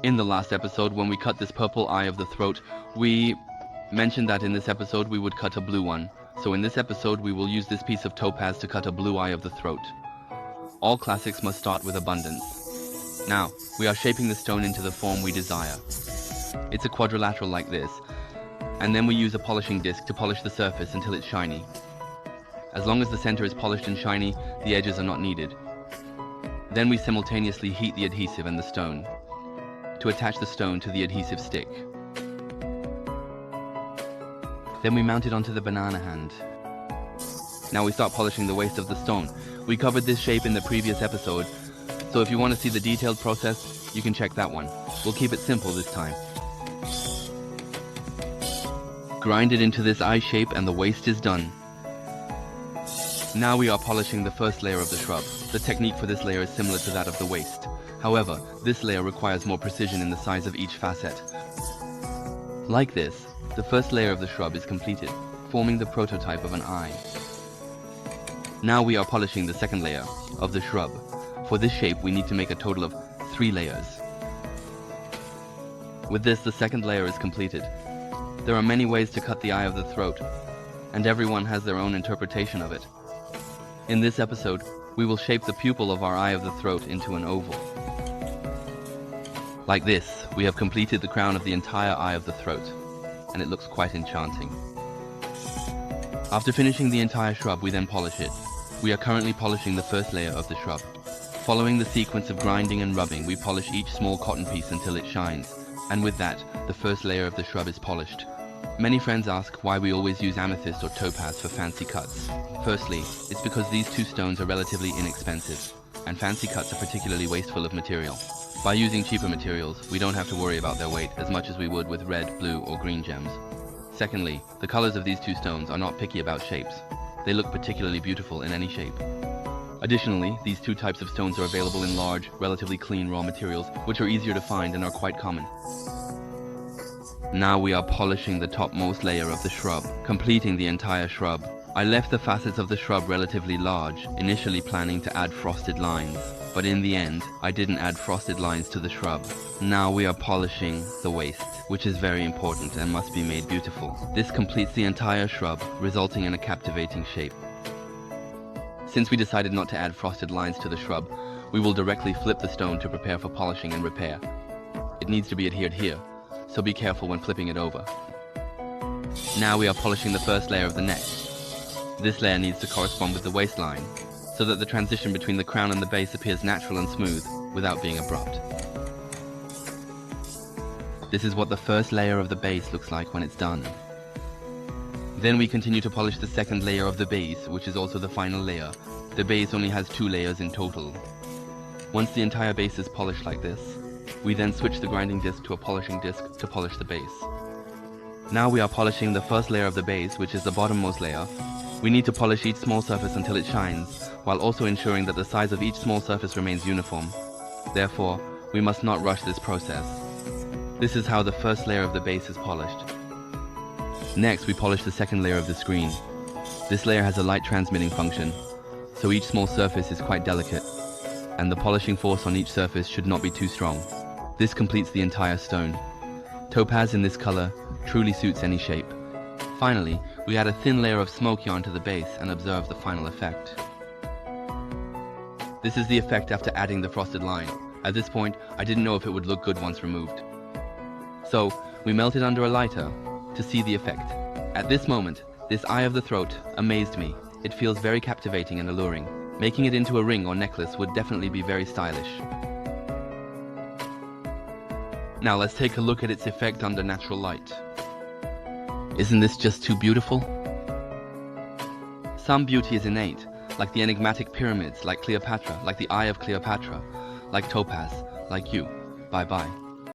In the last episode, when we cut this purple eye of the throat, we mentioned that in this episode we would cut a blue one. So in this episode we will use this piece of topaz to cut a blue eye of the throat. All classics must start with abundance. Now, we are shaping the stone into the form we desire. It's a quadrilateral like this, and then we use a polishing disc to polish the surface until it's shiny. As long as the center is polished and shiny, the edges are not needed. Then we simultaneously heat the adhesive and the stone to attach the stone to the adhesive stick. Then we mount it onto the banana hand. Now we start polishing the waist of the stone. We covered this shape in the previous episode, so if you want to see the detailed process, you can check that one. We'll keep it simple this time. Grind it into this eye shape and the waist is done. Now we are polishing the first layer of the shrub. The technique for this layer is similar to that of the waist. However, this layer requires more precision in the size of each facet. Like this, the first layer of the shrub is completed, forming the prototype of an eye. Now we are polishing the second layer of the shrub. For this shape, we need to make a total of 3 layers. With this, the second layer is completed. There are many ways to cut the eye of the throat, and everyone has their own interpretation of it. In this episode, we will shape the pupil of our eye of the throat into an oval. Like this, we have completed the crown of the entire eye of the throat, and it looks quite enchanting. After finishing the entire shrub, we then polish it. We are currently polishing the first layer of the shrub. Following the sequence of grinding and rubbing, we polish each small cotton piece until it shines, and with that, the first layer of the shrub is polished. Many friends ask why we always use amethyst or topaz for fancy cuts. Firstly, it's because these two stones are relatively inexpensive, and fancy cuts are particularly wasteful of material. By using cheaper materials, we don't have to worry about their weight as much as we would with red, blue, or green gems. Secondly, the colors of these two stones are not picky about shapes. They look particularly beautiful in any shape. Additionally, these two types of stones are available in large, relatively clean raw materials, which are easier to find and are quite common. Now we are polishing the topmost layer of the shrub, completing the entire shrub. I left the facets of the shrub relatively large, initially planning to add frosted lines. But in the end, I didn't add frosted lines to the shrub. Now we are polishing the waist, which is very important and must be made beautiful. This completes the entire shrub, resulting in a captivating shape. Since we decided not to add frosted lines to the shrub, we will directly flip the stone to prepare for polishing and repair. It needs to be adhered here, so be careful when flipping it over. Now we are polishing the first layer of the neck. This layer needs to correspond with the waistline, so that the transition between the crown and the base appears natural and smooth, without being abrupt. This is what the first layer of the base looks like when it's done. Then we continue to polish the second layer of the base, which is also the final layer. The base only has 2 layers in total. Once the entire base is polished like this, we then switch the grinding disc to a polishing disc to polish the base. Now we are polishing the first layer of the base, which is the bottommost layer. We need to polish each small surface until it shines, while also ensuring that the size of each small surface remains uniform. Therefore, we must not rush this process. This is how the first layer of the base is polished. Next, we polish the second layer of the screen. This layer has a light transmitting function, so each small surface is quite delicate, and the polishing force on each surface should not be too strong. This completes the entire stone. Topaz in this color truly suits any shape. Finally, we add a thin layer of smoke yarn to the base and observe the final effect. This is the effect after adding the frosted line. At this point, I didn't know if it would look good once removed. So, we melt it under a lighter to see the effect. At this moment, this eye of the throat amazed me. It feels very captivating and alluring. Making it into a ring or necklace would definitely be very stylish. Now let's take a look at its effect under natural light. Isn't this just too beautiful? Some beauty is innate, like the enigmatic pyramids, like Cleopatra, like the eye of Cleopatra, like topaz, like you. Bye-bye.